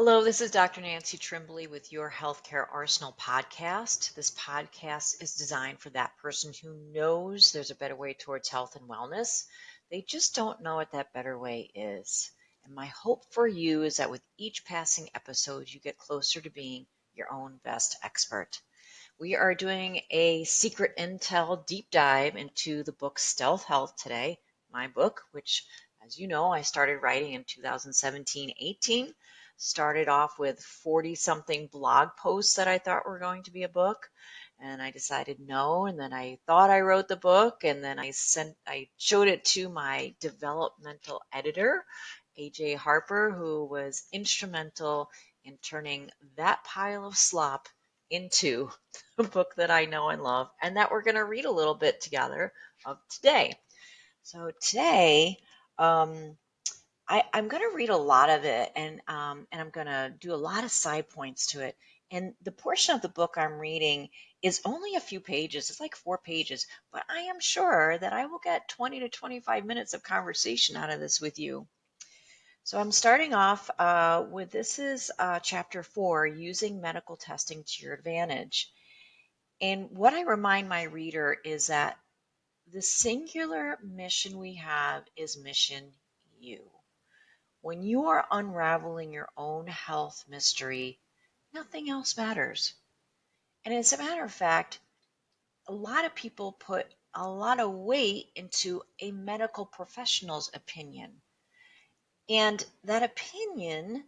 Hello, this is Dr. Nancy Trimboli with your Healthcare Arsenal podcast. This podcast is designed for that person who knows there's a better way towards health and wellness. They just don't know what that better way is. And my hope for you is that with each passing episode, you get closer to being your own best expert. We are doing a secret intel deep dive into the book Stealth Health today, my book, which, as you know, I started writing in 2017-18. Started off with 40 something blog posts that I thought were going to be a book. And I decided no. And then I thought I wrote the book. And then I showed it to my developmental editor, AJ Harper, who was instrumental in turning that pile of slop into a book that I know and love, and that we're going to read a little bit together of today. So today, I'm going to read a lot of it, and I'm going to do a lot of side points to it. And the portion of the book I'm reading is only a few pages. It's like 4 pages, but I am sure that I will get 20 to 25 minutes of conversation out of this with you. So I'm starting off with this is chapter 4, using medical testing to your advantage. And what I remind my reader is that the singular mission we have is mission you. When you are unraveling your own health mystery, nothing else matters. And as a matter of fact, a lot of people put a lot of weight into a medical professional's opinion. And that opinion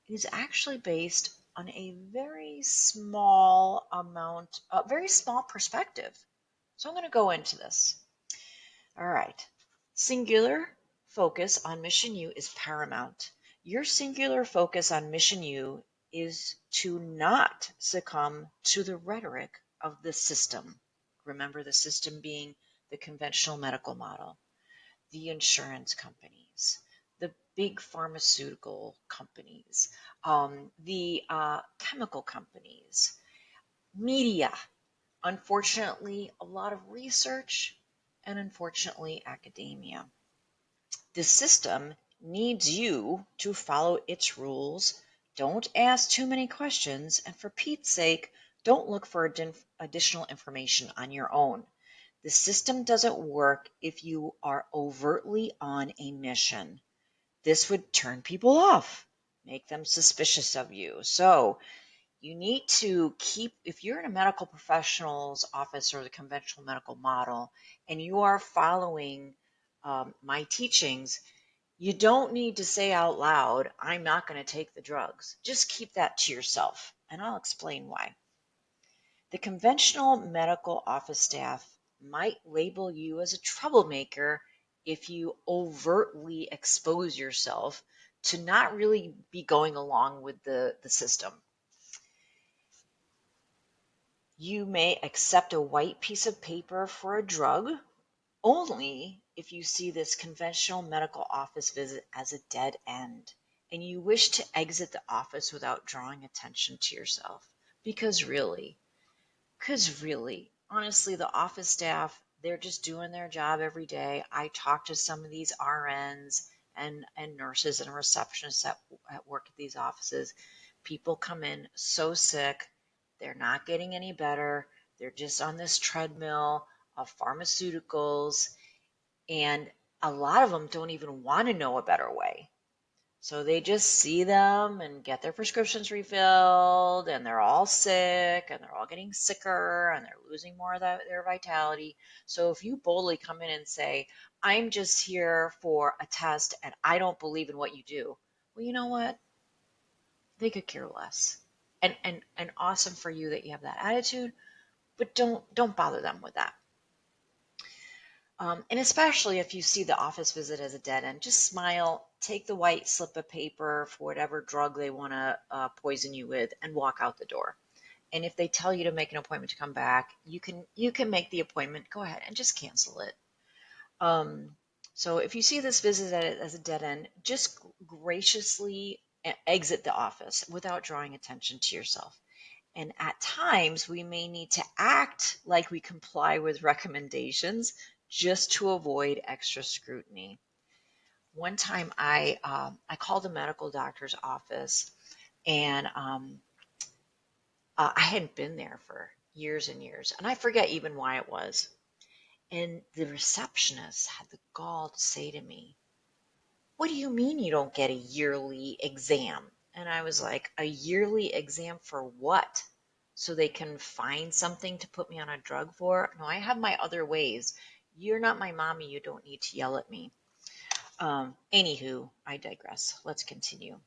is actually based on a very small amount, a very small perspective. So I'm going to go into this. All right. Singular focus on mission U is paramount. Your singular focus on mission U is to not succumb to the rhetoric of the system. Remember, the system being the conventional medical model, the insurance companies, the big pharmaceutical companies, the chemical companies, media. Unfortunately, a lot of research, and unfortunately, academia. The system needs you to follow its rules. Don't ask too many questions, and for Pete's sake, don't look for additional information on your own. The system doesn't work if you are overtly on a mission. This would turn people off, make them suspicious of you. So you need to keep, if you're in a medical professional's office or the conventional medical model, and you are following my teachings, you don't need to say out loud, I'm not going to take the drugs. Just keep that to yourself, and I'll explain why. The conventional medical office staff might label you as a troublemaker if you overtly expose yourself to not really be going along with the system. You may accept a white piece of paper for a drug only if you see this conventional medical office visit as a dead end and you wish to exit the office without drawing attention to yourself. Because really, honestly, the office staff, they're just doing their job every day. I talk to some of these RNs and nurses and receptionists at work at these offices. People come in so sick, they're not getting any better. They're just on this treadmill of pharmaceuticals, and a lot of them don't even want to know a better way. So they just see them and get their prescriptions refilled, and they're all sick, and they're all getting sicker, and they're losing more of their vitality. So if you boldly come in and say, I'm just here for a test, and I don't believe in what you do, well, you know what? They could care less. And awesome for you that you have that attitude, but don't bother them with that. And especially if you see the office visit as a dead end, just smile, take the white slip of paper for whatever drug they want to poison you with, and walk out the door. And if they tell you to make an appointment to come back, you can make the appointment. Go ahead and just cancel it. So if you see this visit as a dead end, just graciously exit the office without drawing attention to yourself. And at times, we may need to act like we comply with recommendations just to avoid extra scrutiny. One time I called a medical doctor's office, And I hadn't been there for years and years, and I forget even why it was. And the receptionist had the gall to say to me, "What do you mean you don't get a yearly exam?" And I was like, "A yearly exam for what? So they can find something to put me on a drug for? No, I have my other ways. You're not my mommy. You don't need to yell at me." Anywho, I digress. Let's continue.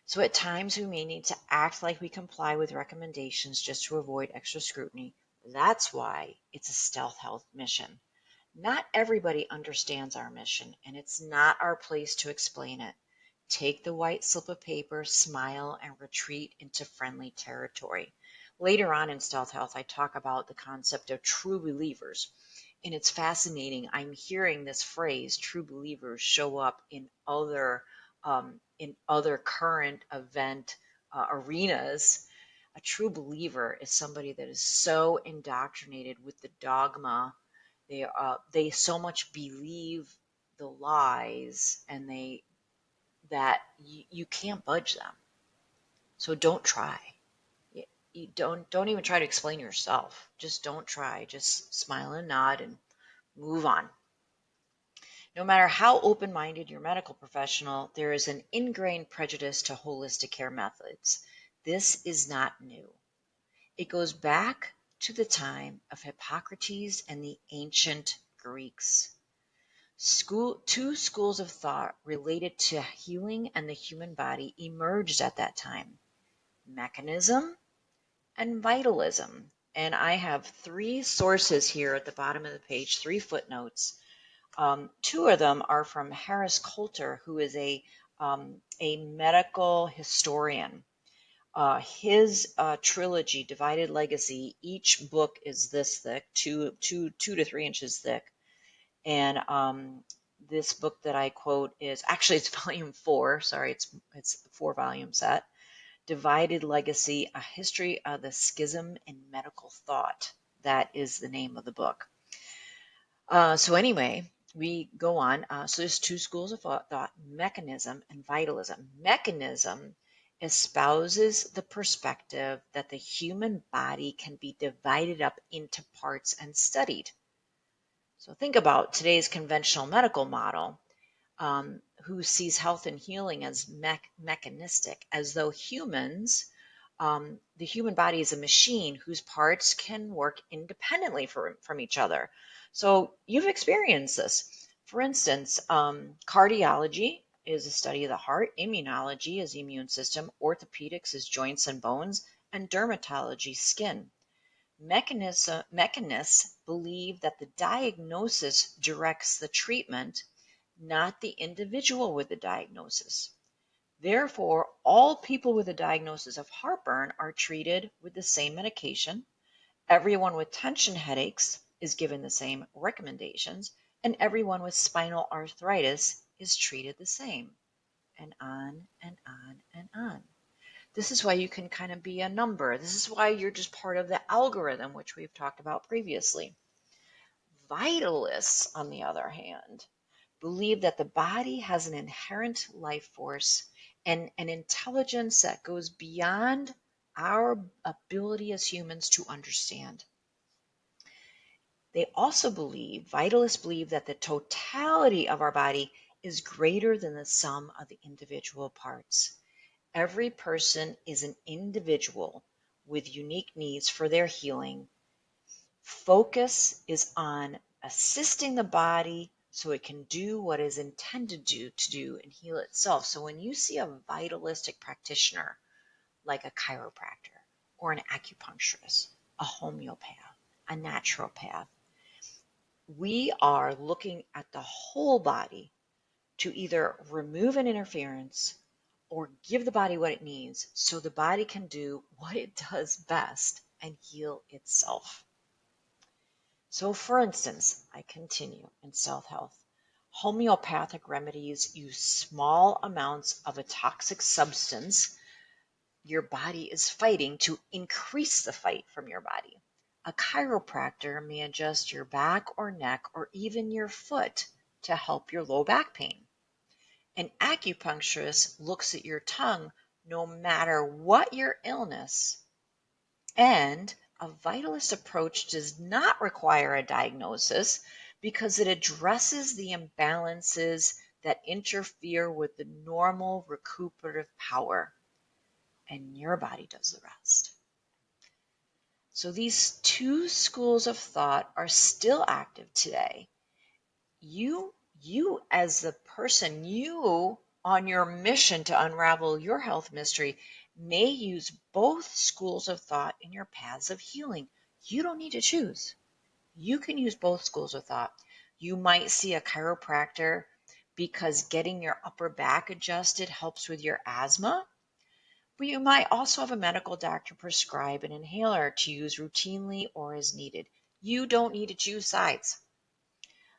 So at times we may need to act like we comply with recommendations just to avoid extra scrutiny. That's why it's a stealth health mission. Not everybody understands our mission, and it's not our place to explain it. Take the white slip of paper, smile, and retreat into friendly territory. Later on in Stealth Health, I talk about the concept of true believers. And it's fascinating. I'm hearing this phrase, true believers, show up in other current event arenas. A true believer is somebody that is so indoctrinated with the dogma. They so much believe the lies, and that you can't budge them. So don't try. You don't even try to explain yourself. Just don't try. Just smile and nod and move on. No matter how open-minded your medical professional, there is an ingrained prejudice to holistic care methods. This is not new. It goes back to the time of Hippocrates and the ancient Greeks. Two schools of thought related to healing and the human body emerged at that time: mechanism and vitalism. And I have three sources here at the bottom of the page, three footnotes. Two of them are from Harris Coulter, who is a medical historian. His trilogy, Divided Legacy, each book is this thick, 2 to 3 inches thick. And this book that I quote is actually, it's volume 4. Sorry, it's a 4-volume set. Divided Legacy: A History of the Schism in Medical Thought. That is the name of the book. So anyway, we go on. So there's two schools of thought: mechanism and vitalism. Mechanism espouses the perspective that the human body can be divided up into parts and studied. So think about today's conventional medical model, who sees health and healing as mechanistic, as though the human body is a machine whose parts can work independently from each other. So you've experienced this. For instance, cardiology is a study of the heart, immunology is the immune system, orthopedics is joints and bones, and dermatology, skin. Mechanists believe that the diagnosis directs the treatment, not the individual with the diagnosis. Therefore, all people with a diagnosis of heartburn are treated with the same medication. Everyone with tension headaches is given the same recommendations, and everyone with spinal arthritis is treated the same, and on and on and on. This is why you can kind of be a number. This is why you're just part of the algorithm, which we've talked about previously. Vitalists, on the other hand, believe that the body has an inherent life force and an intelligence that goes beyond our ability as humans to understand. They also vitalists believe that the totality of our body is greater than the sum of the individual parts. Every person is an individual with unique needs for their healing. Focus is on assisting the body so it can do what it is intended to do and heal itself. So when you see a vitalistic practitioner, like a chiropractor or an acupuncturist, a homeopath, a naturopath, we are looking at the whole body to either remove an interference or give the body what it needs so the body can do what it does best and heal itself. So for instance, I continue in Stealth Health. Homeopathic remedies use small amounts of a toxic substance your body is fighting to increase the fight from your body. A chiropractor may adjust your back or neck or even your foot to help your low back pain. An acupuncturist looks at your tongue no matter what your illness. And a vitalist approach does not require a diagnosis because it addresses the imbalances that interfere with the normal recuperative power, and your body does the rest. So these two schools of thought are still active today. You as the person, you on your mission to unravel your health mystery may use both schools of thought in your paths of healing. You don't need to choose. You can use both schools of thought. You might see a chiropractor because getting your upper back adjusted helps with your asthma, but you might also have a medical doctor prescribe an inhaler to use routinely or as needed. You don't need to choose sides.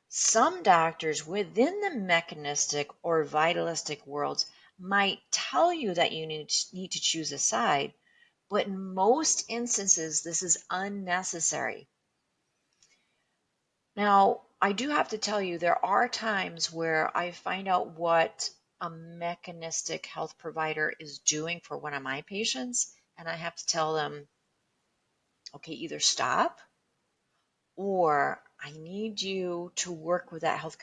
Some doctors within the mechanistic or vitalistic worlds might tell you that you need to choose a side, but in most instances, this is unnecessary. Now, I do have to tell you, there are times where I find out what a mechanistic health provider is doing for one of my patients, and I have to tell them, okay, either stop or I need you to work with that health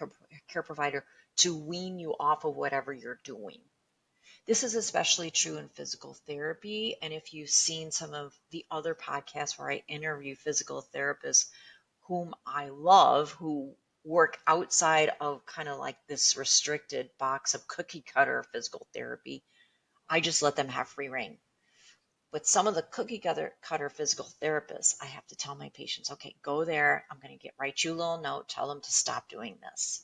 care provider to wean you off of whatever you're doing. This is especially true in physical therapy. And if you've seen some of the other podcasts where I interview physical therapists whom I love, who work outside of kind of like this restricted box of cookie cutter physical therapy, I just let them have free reign. But some of the cookie cutter physical therapists, I have to tell my patients, okay, go there. I'm going to write you a little note, tell them to stop doing this.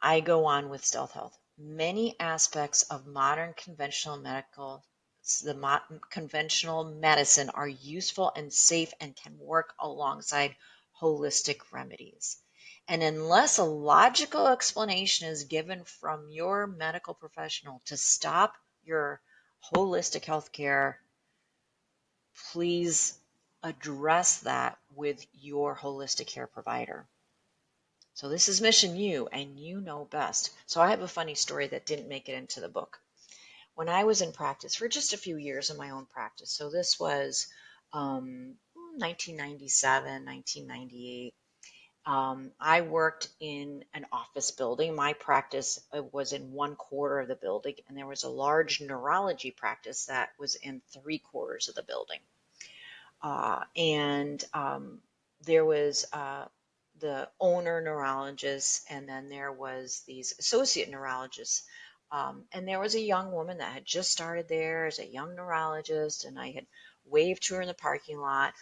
I go on with stealth health. Many aspects of modern conventional conventional medicine are useful and safe and can work alongside holistic remedies. And unless a logical explanation is given from your medical professional to stop your holistic health care, please address that with your holistic care provider. So this is Mission You, and you know best. So I have a funny story that didn't make it into the book. When I was in practice for just a few years in my own practice, so this was 1997, 1998, I worked in an office building. My practice was in one quarter of the building, and there was a large neurology practice that was in 3/4 of the building. And there was the owner neurologist, and then there was these associate neurologists. And there was a young woman that had just started there as a young neurologist, and I had waved to her in the parking lot,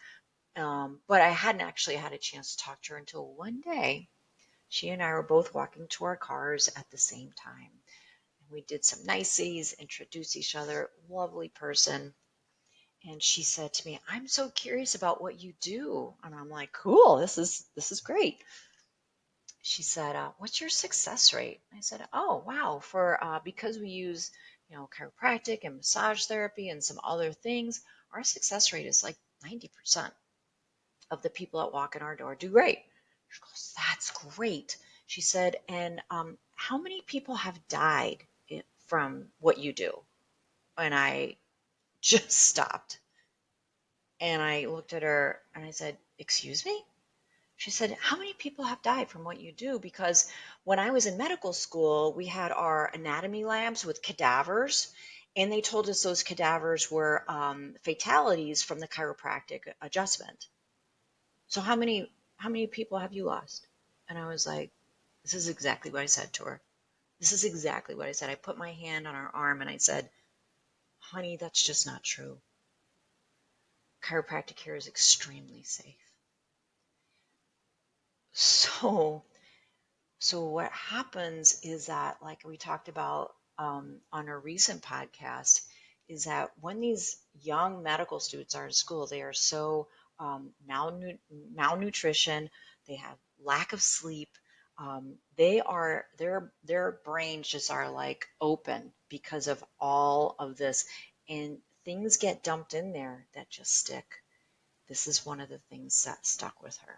but I hadn't actually had a chance to talk to her until one day. She and I were both walking to our cars at the same time. And we did some niceties, introduced each other, lovely person. And she said to me, I'm so curious about what you do. And I'm like, cool, this is great. She said, what's your success rate? I said, oh, wow, because we use, chiropractic and massage therapy and some other things, our success rate is like 90% of the people that walk in our door do great. She goes, that's great. She said, and how many people have died from what you do? And I just stopped. And I looked at her and I said, excuse me? She said, how many people have died from what you do? Because when I was in medical school, we had our anatomy labs with cadavers, and they told us those cadavers were fatalities from the chiropractic adjustment. So how many people have you lost? And I was like, this is exactly what I said to her. This is exactly what I said. I put my hand on her arm and I said, honey, that's just not true. Chiropractic care is extremely safe. So what happens is that, like we talked about on a recent podcast, is that when these young medical students are in school, they are so malnutrition, they have lack of sleep, their brains just are like open because of all of this, and things get dumped in there that just stick. This is one of the things that stuck with her.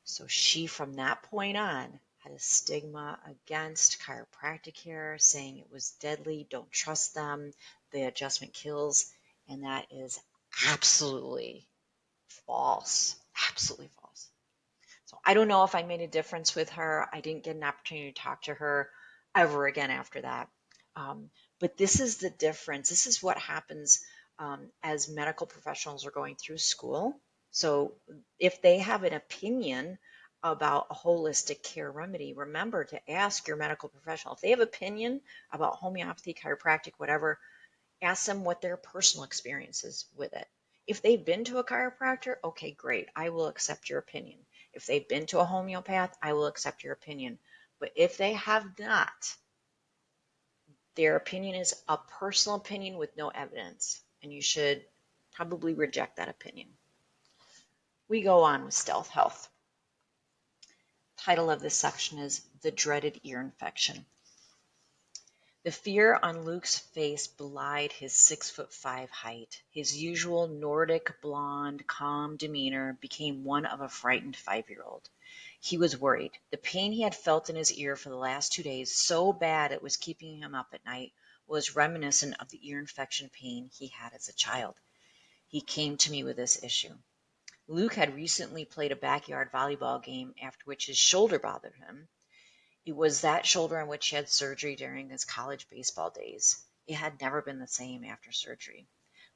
So she, from that point on, had a stigma against chiropractic care, saying it was deadly, don't trust them, the adjustment kills, and that is absolutely false. Absolutely false. So I don't know if I made a difference with her. I didn't get an opportunity to talk to her ever again after that. But this is the difference. This is what happens as medical professionals are going through school. So if they have an opinion about a holistic care remedy, remember to ask your medical professional. If they have opinion about homeopathy, chiropractic, whatever, ask them what their personal experience is with it. If they've been to a chiropractor, okay, great. I will accept your opinion. If they've been to a homeopath, I will accept your opinion. But if they have not, their opinion is a personal opinion with no evidence, and you should probably reject that opinion. We go on with stealth health. Title of this section is The Dreaded Ear Infection. The fear on Luke's face belied his 6'5" height. His usual Nordic blonde, calm demeanor became one of a frightened 5-year-old. He was worried. The pain he had felt in his ear for the last 2 days, so bad it was keeping him up at night, was reminiscent of the ear infection pain he had as a child. He came to me with this issue. Luke had recently played a backyard volleyball game after which his shoulder bothered him. It was that shoulder on which he had surgery during his college baseball days. It had never been the same after surgery.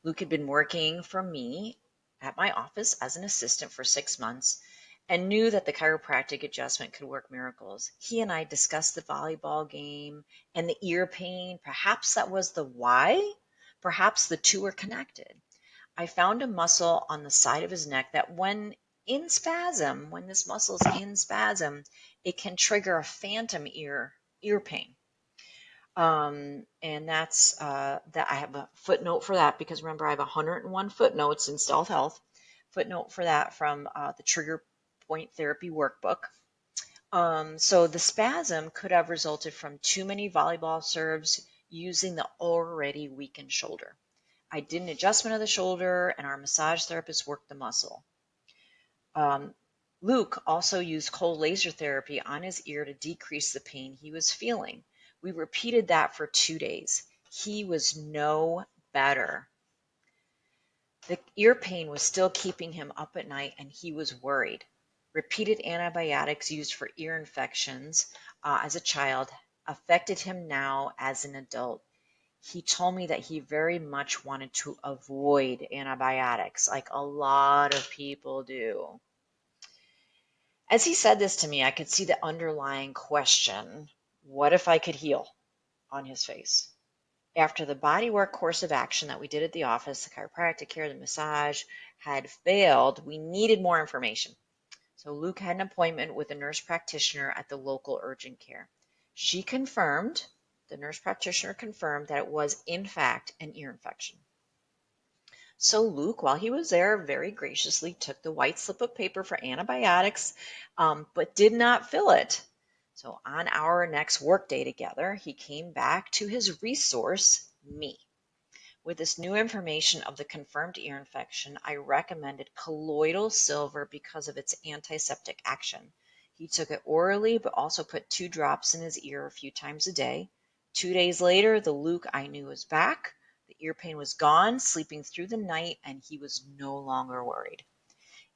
Luke had been working for me at my office as an assistant for 6 months and knew that the chiropractic adjustment could work miracles. He and I discussed the volleyball game and the ear pain. Perhaps that was the why. Perhaps the two were connected. I found a muscle on the side of his neck that when this muscle's in spasm, it can trigger a phantom ear pain. And that's that I have a footnote for that because remember I have 101 footnotes in Stealth Health. Footnote for that from the Trigger Point Therapy Workbook. So the spasm could have resulted from too many volleyball serves using the already weakened shoulder. I did an adjustment of the shoulder, and our massage therapist worked the muscle. Luke also used cold laser therapy on his ear to decrease the pain he was feeling. We repeated that for 2 days. He was no better. The ear pain was still keeping him up at night, and he was worried. Repeated antibiotics used for ear infections as a child affected him now as an adult. He told me that he very much wanted to avoid antibiotics, like a lot of people do. As he said this to me, I could see the underlying question, what if I could heal, on his face. After the bodywork course of action that we did at the office, the chiropractic care, the massage had failed, we needed more information. So Luke had an appointment with a nurse practitioner at the local urgent care. The nurse practitioner confirmed that it was, in fact, an ear infection. So Luke, while he was there, very graciously took the white slip of paper for antibiotics, but did not fill it. So on our next workday together, he came back to his resource, me. With this new information of the confirmed ear infection, I recommended colloidal silver because of its antiseptic action. He took it orally, but also put 2 drops in his ear a few times a day. 2 days later, the Luke I knew was back. The ear pain was gone, sleeping through the night, and he was no longer worried.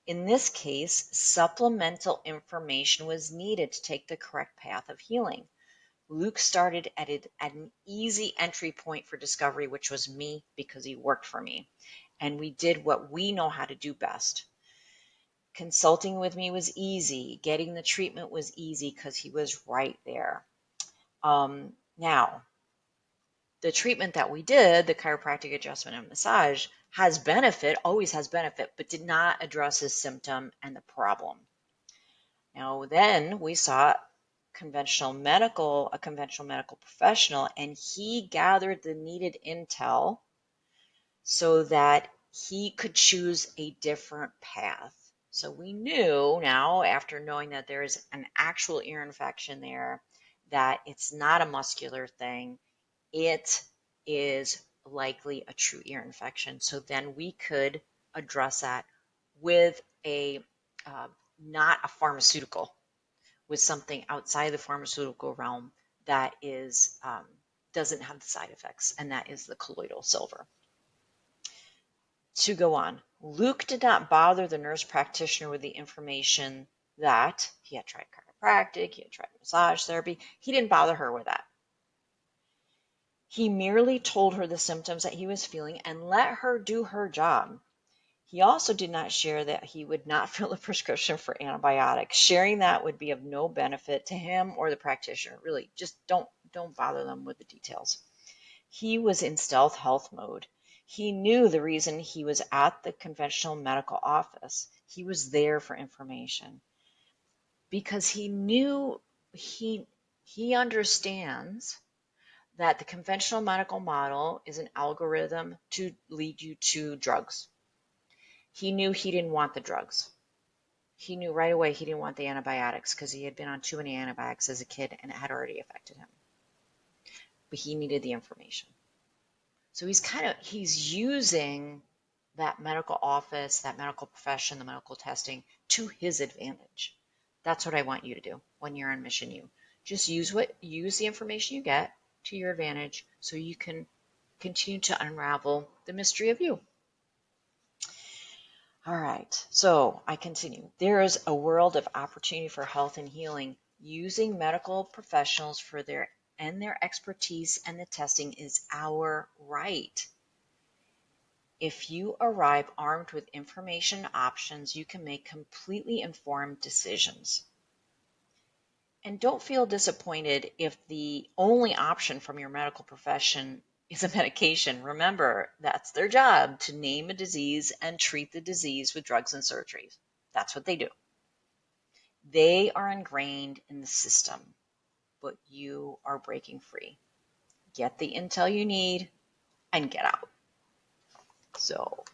In this case, supplemental information was needed to take the correct path of healing. Luke started at an easy entry point for discovery, which was me, because he worked for me. And we did what we know how to do best. Consulting with me was easy. Getting the treatment was easy because he was right there. Now, the treatment that we did, the chiropractic adjustment and massage, has benefit, always has benefit, but did not address his symptom and the problem. Now, then we saw a conventional medical professional, and he gathered the needed intel so that he could choose a different path. So we knew now, after knowing that there is an actual ear infection there, that it's not a muscular thing. It is likely a true ear infection. So then we could address that with a not a pharmaceutical. with something outside the pharmaceutical realm that is doesn't have the side effects, and that is the colloidal silver. To go on, Luke did not bother the nurse practitioner with the information that he had tried chiropractic, he had tried massage therapy. He didn't bother her with that. He merely told her the symptoms that he was feeling and let her do her job. He also did not share that he would not fill a prescription for antibiotics. Sharing that would be of no benefit to him or the practitioner. Really, just don't bother them with the details. He was in stealth health mode. He knew the reason he was at the conventional medical office. He was there for information because he knew he understands that the conventional medical model is an algorithm to lead you to drugs. He knew he didn't want the drugs. He knew right away he didn't want the antibiotics because he had been on too many antibiotics as a kid and it had already affected him. But he needed the information. So he's using that medical office, that medical profession, the medical testing to his advantage. That's what I want you to do when you're on Mission U. Just use the information you get to your advantage so you can continue to unravel the mystery of you. All right, so I continue. There is a world of opportunity for health and healing. Using medical professionals for their expertise and the testing is our right. If you arrive armed with information options, you can make completely informed decisions. And don't feel disappointed if the only option from your medical profession is a medication. Remember, that's their job, to name a disease and treat the disease with drugs and surgeries. That's what they do. They are ingrained in the system, but you are breaking free. Get the intel you need and get out. So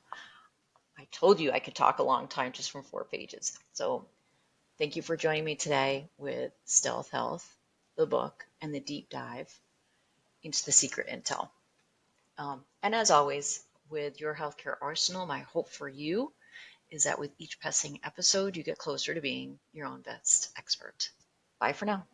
I told you I could talk a long time just from 4 pages. So thank you for joining me today with Stealth Health, the book, and the deep dive into the secret intel. And as always, with your healthcare arsenal, my hope for you is that with each passing episode, you get closer to being your own best expert. Bye for now.